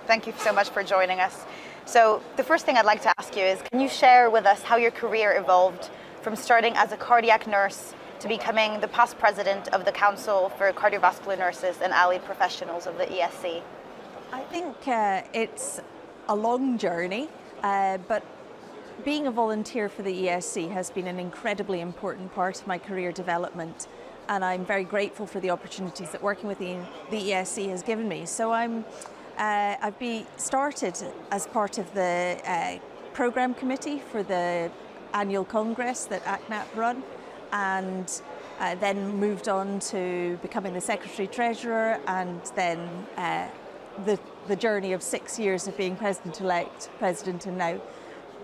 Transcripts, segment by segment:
Thank you so much for joining us. So the first thing I'd like to ask you is, can you share with us how your career evolved from starting as a cardiac nurse to becoming the past president of the Council for Cardiovascular Nurses and Allied Professionals of the ESC? I think it's a long journey, but being a volunteer for the ESC has been an incredibly important part of my career development, and I'm very grateful for the opportunities that working with the ESC has given me. So I've started as part of the program committee for the annual congress that ACNAP run, and then moved on to becoming the secretary treasurer, and then the journey of 6 years of being president-elect, president, and now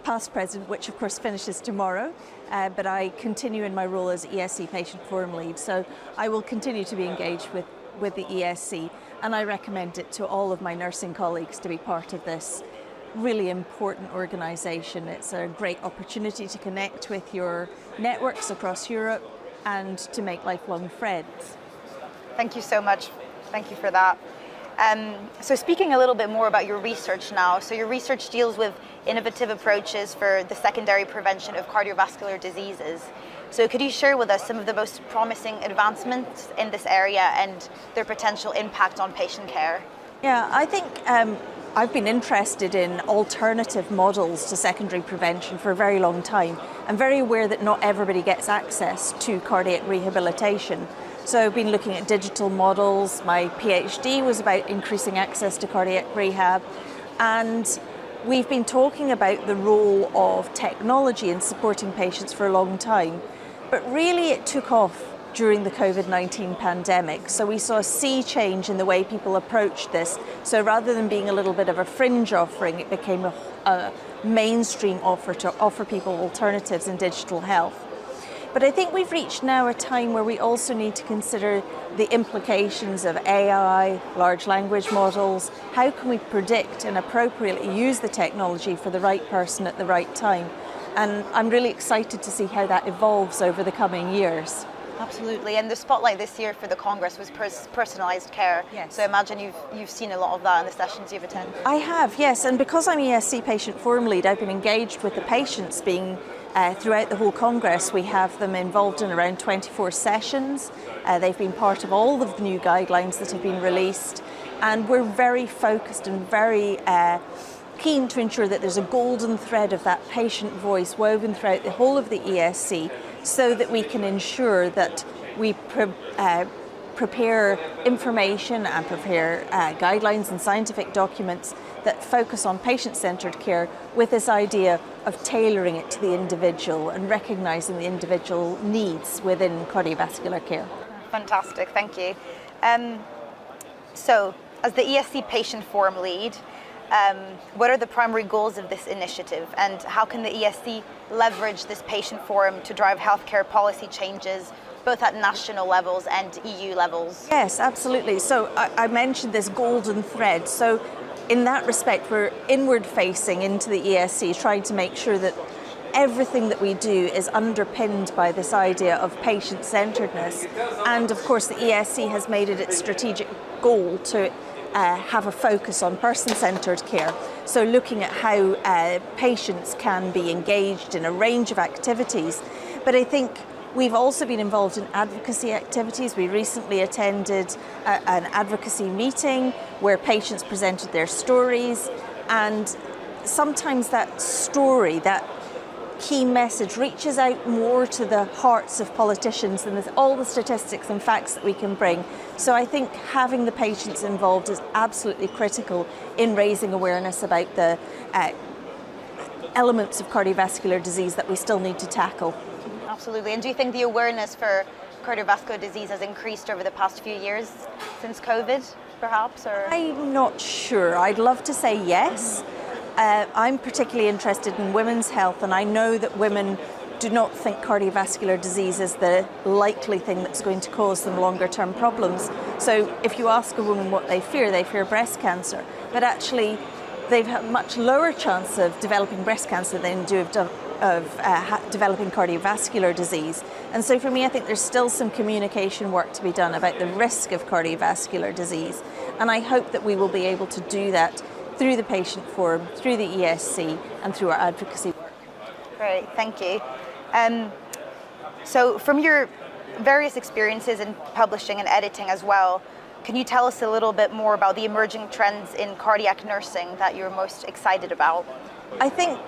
past president, which of course finishes tomorrow, but I continue in my role as ESC Patient Forum lead. So I will continue to be engaged with the ESC, and I recommend it to all of my nursing colleagues to be part of this really important organisation. It's a great opportunity to connect with your networks across Europe and to make lifelong friends. Thank you so much. Thank you for that. So speaking a little bit more about your research now, so your research deals with innovative approaches for the secondary prevention of cardiovascular diseases. So could you share with us some of the most promising advancements in this area and their potential impact on patient care? Yeah, I think I've been interested in alternative models to secondary prevention for a very long time. I'm very aware that not everybody gets access to cardiac rehabilitation. So I've been looking at digital models. My PhD was about increasing access to cardiac rehab, and we've been talking about the role of technology in supporting patients for a long time. But really it took off during the COVID-19 pandemic. So we saw a sea change in the way people approached this. So rather than being a little bit of a fringe offering, it became a mainstream offer to offer people alternatives in digital health. But I think we've reached now a time where we also need to consider the implications of AI, large language models. How can we predict and appropriately use the technology for the right person at the right time? And I'm really excited to see how that evolves over the coming years. Absolutely, and the spotlight this year for the Congress was personalised care. Yes. So I imagine you've seen a lot of that in the sessions you've attended. I have, yes, and because I'm ESC Patient Forum lead, I've been engaged with the patients being throughout the whole Congress. We have them involved in around 24 sessions. They've been part of all of the new guidelines that have been released, and we're very focused and very keen to ensure that there's a golden thread of that patient voice woven throughout the whole of the ESC, so that we can ensure that we prepare information and prepare guidelines and scientific documents that focus on patient-centred care with this idea of tailoring it to the individual and recognising the individual needs within cardiovascular care. Fantastic, thank you. So, as the ESC Patient Forum lead, what are the primary goals of this initiative, and how can the ESC leverage this patient forum to drive healthcare policy changes both at national levels and EU levels? Yes, absolutely. So I mentioned this golden thread. So in that respect, we're inward facing into the ESC, trying to make sure that everything that we do is underpinned by this idea of patient-centeredness. And of course, the ESC has made it its strategic goal to have a focus on person-centred care. So looking at how patients can be engaged in a range of activities. But I think we've also been involved in advocacy activities. We recently attended an advocacy meeting where patients presented their stories, and sometimes that story, that key message, reaches out more to the hearts of politicians than all the statistics and facts that we can bring. So I think having the patients involved is absolutely critical in raising awareness about the elements of cardiovascular disease that we still need to tackle. Absolutely, and do you think the awareness for cardiovascular disease has increased over the past few years since COVID, perhaps? Or? I'm not sure. I'd love to say yes. I'm particularly interested in women's health, and I know that women do not think cardiovascular disease is the likely thing that's going to cause them longer term problems. So if you ask a woman what they fear breast cancer, but actually they've had a much lower chance of developing breast cancer than do of developing cardiovascular disease. And so for me, I think there's still some communication work to be done about the risk of cardiovascular disease. And I hope that we will be able to do that through the Patient Forum, through the ESC, and through our advocacy work. Great, thank you. So from your various experiences in publishing and editing as well, can you tell us a little bit more about the emerging trends in cardiac nursing that you're most excited about? I think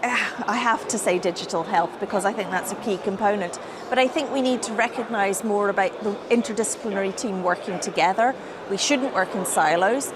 I have to say digital health because I think that's a key component. But I think we need to recognise more about the interdisciplinary team working together. We shouldn't work in silos,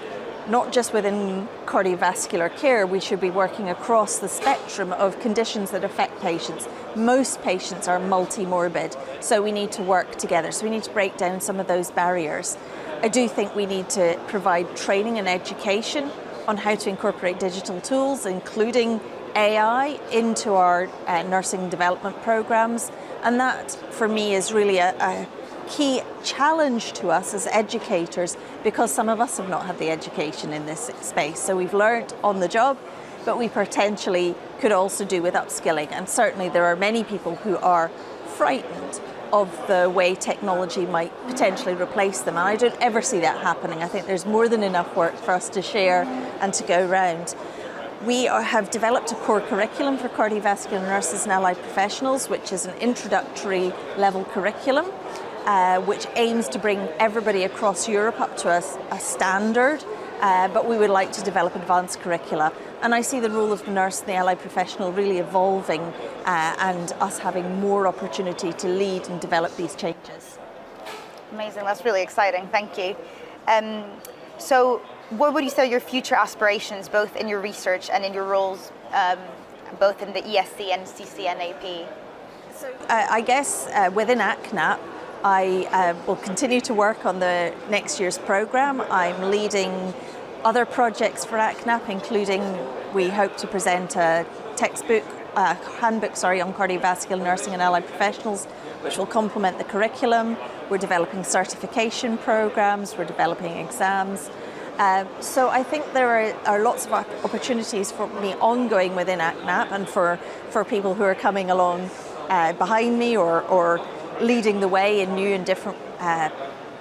not just within cardiovascular care. We should be working across the spectrum of conditions that affect patients. Most patients are multi-morbid, so we need to work together. So we need to break down some of those barriers. I do think we need to provide training and education on how to incorporate digital tools, including AI, into our nursing development programs. And that, for me, is really a key challenge to us as educators, because some of us have not had the education in this space. So we've learned on the job, but we potentially could also do with upskilling. And certainly there are many people who are frightened of the way technology might potentially replace them. And I don't ever see that happening. I think there's more than enough work for us to share and to go round. We have developed a core curriculum for cardiovascular nurses and allied professionals, which is an introductory level curriculum, which aims to bring everybody across Europe up to a standard, but we would like to develop advanced curricula. And I see the role of the nurse and the allied professional really evolving and us having more opportunity to lead and develop these changes. Amazing, that's really exciting, thank you. So what would you say are your future aspirations, both in your research and in your roles, both in the ESC and CCNAP? So I guess within ACNAP, I will continue to work on the next year's programme. I'm leading other projects for ACNAP, including we hope to present a handbook on cardiovascular nursing and allied professionals, which will complement the curriculum. We're developing certification programs, we're developing exams. So I think there are lots of opportunities for me ongoing within ACNAP and for people who are coming along behind me or leading the way in new and different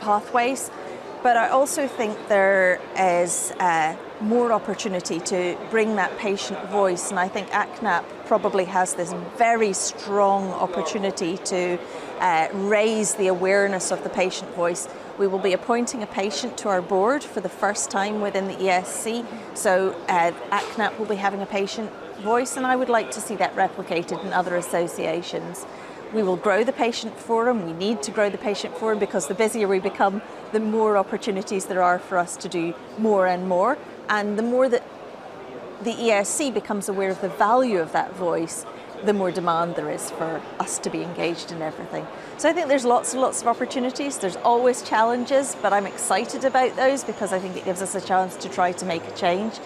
pathways. But I also think there is more opportunity to bring that patient voice, and I think ACNAP probably has this very strong opportunity to raise the awareness of the patient voice. We will be appointing a patient to our board for the first time within the ESC, so ACNAP will be having a patient voice, and I would like to see that replicated in other associations. We will grow the Patient Forum. We need to grow the Patient Forum because the busier we become, the more opportunities there are for us to do more and more. And the more that the ESC becomes aware of the value of that voice, the more demand there is for us to be engaged in everything. So I think there's lots and lots of opportunities. There's always challenges, but I'm excited about those because I think it gives us a chance to try to make a change.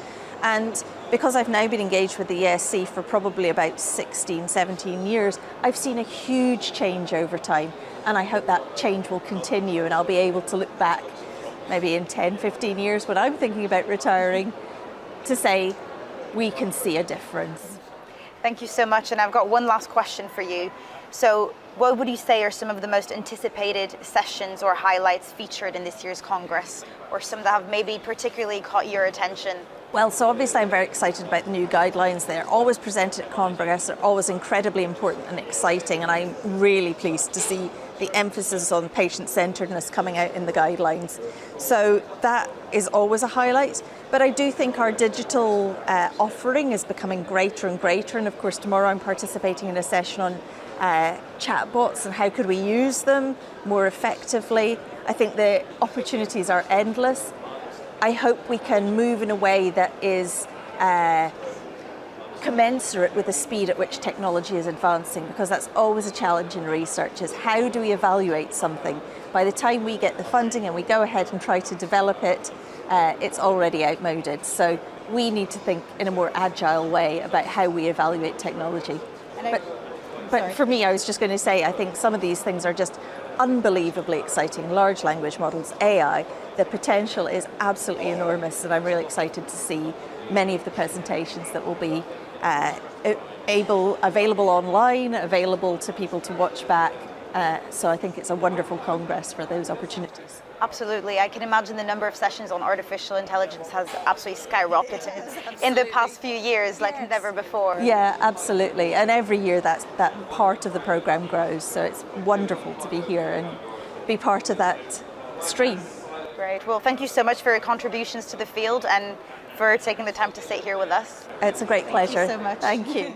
And because I've now been engaged with the ESC for probably about 16, 17 years, I've seen a huge change over time. And I hope that change will continue and I'll be able to look back maybe in 10, 15 years when I'm thinking about retiring to say, we can see a difference. Thank you so much. And I've got one last question for you. So what would you say are some of the most anticipated sessions or highlights featured in this year's Congress, or some that have maybe particularly caught your attention? Well, so obviously I'm very excited about the new guidelines. They're always presented at Congress, they're always incredibly important and exciting, and I'm really pleased to see the emphasis on patient-centeredness coming out in the guidelines. So that is always a highlight, but I do think our digital offering is becoming greater and greater, and of course tomorrow I'm participating in a session on chatbots and how could we use them more effectively. I think the opportunities are endless. I hope we can move in a way that is commensurate with the speed at which technology is advancing, because that's always a challenge in research, is how do we evaluate something? By the time we get the funding and we go ahead and try to develop it, it's already outmoded. So we need to think in a more agile way about how we evaluate technology. But for me, I was just going to say, I think some of these things are just unbelievably exciting. Large language models, AI, the potential is absolutely enormous, and I'm really excited to see many of the presentations that will be available online, available to people to watch back. So I think it's a wonderful Congress for those opportunities. Absolutely. I can imagine the number of sessions on artificial intelligence has absolutely skyrocketed in the past few years, like never before. Yeah, absolutely. And every year that part of the program grows. So it's wonderful to be here and be part of that stream. Great. Well, thank you so much for your contributions to the field and for taking the time to sit here with us. It's a great pleasure. Thank you so much. Thank you.